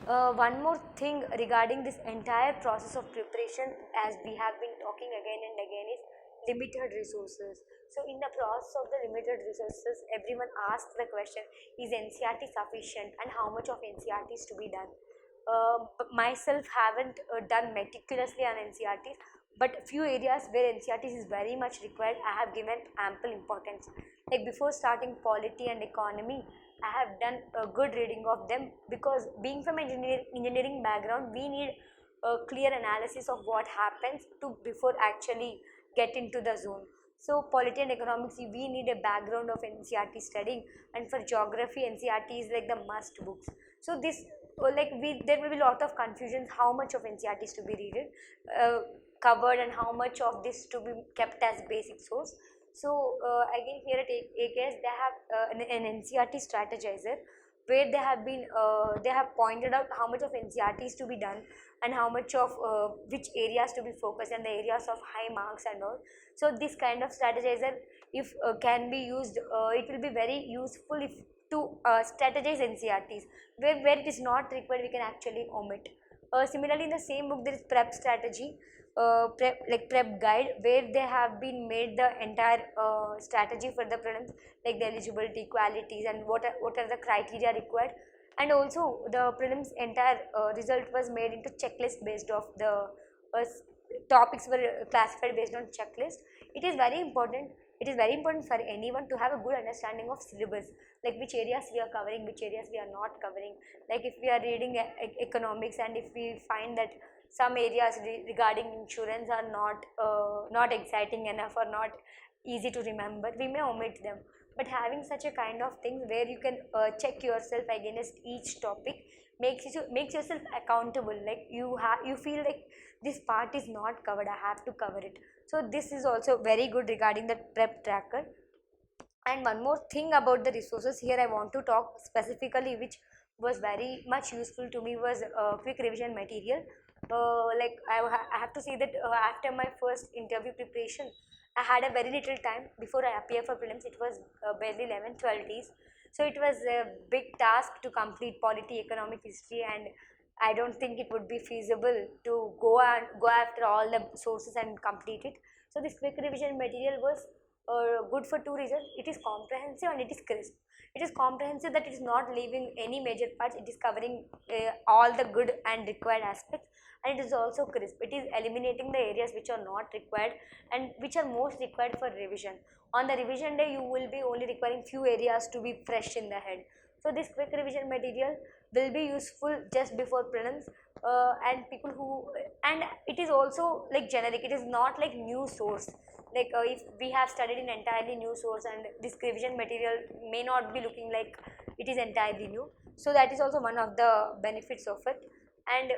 One more thing regarding this entire process of preparation, as we have been talking again and again, is limited resources. So in the process of the limited resources, everyone asks the question, is NCRT sufficient and how much of NCRT is to be done? But myself haven't done meticulously on NCRTs, but few areas where NCRTs is very much required, I have given ample importance. Like before starting polity and economy, I have done a good reading of them, because being from engineering background, we need a clear analysis of what happens to before actually get into the zone. So polity and economics, we need a background of NCRT studying, and for geography, NCRT is like the must books. So this like we there will be a lot of confusions how much of NCRT is to be read, covered, and how much of this to be kept as basic source. So again here at AKS they have an NCRT strategizer, where they have pointed out how much of NCRT is to be done, and how much of which areas to be focused, and the areas of high marks and all. So this kind of strategizer, if can be used, it will be very useful if to strategize NCRTs. Where it is not required, we can actually omit. Similarly, in the same book, there is prep strategy, prep guide, where they have been made the entire strategy for the prelims, like the eligibility, qualities, and what are the criteria required. And also the prelims entire result was made into checklist based of the topics were classified based on checklist. It is very important. It is very important for anyone to have a good understanding of syllabus, like which areas we are covering, which areas we are not covering. Like if we are reading economics, and if we find that some areas regarding insurance are not exciting enough or not easy to remember, we may omit them. But having such a kind of things where you can check yourself against each topic makes yourself accountable. Like you feel like this part is not covered, I have to cover it. So this is also very good regarding the prep tracker. And one more thing about the resources here I want to talk specifically, which was very much useful to me, was quick revision material. Like I have to say that after my first interview preparation, I had a very little time before I appear for prelims. It was barely 11 12 days. So it was a big task to complete polity, economic, history, and I don't think it would be feasible to go after all the sources and complete it. So this quick revision material was good for two reasons. It is comprehensive and it is crisp. It is comprehensive, that it is not leaving any major parts. It is covering all the good and required aspects, and it is also crisp. It is eliminating the areas which are not required and which are most required for revision. On the revision day, you will be only requiring few areas to be fresh in the head. So this quick revision material will be useful just before prelims, and people who, and it is also like generic. It is not like new source. Like if we have studied in entirely new source, and this revision material may not be looking like it is entirely new. So that is also one of the benefits of it. And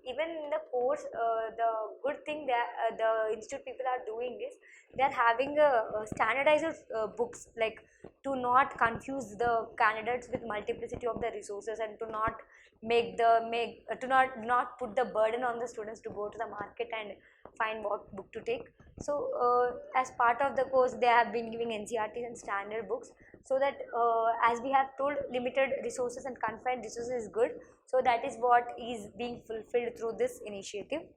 even in the course, the good thing that the institute people are doing is they are having a standardized books, like to not confuse the candidates with multiplicity of the resources, and to not not put the burden on the students to go to the market and find what book to take. So as part of the course, they have been giving NCRTs and standard books, so that as we have told, limited resources and confined resources is good. So that is what is being fulfilled through this initiative.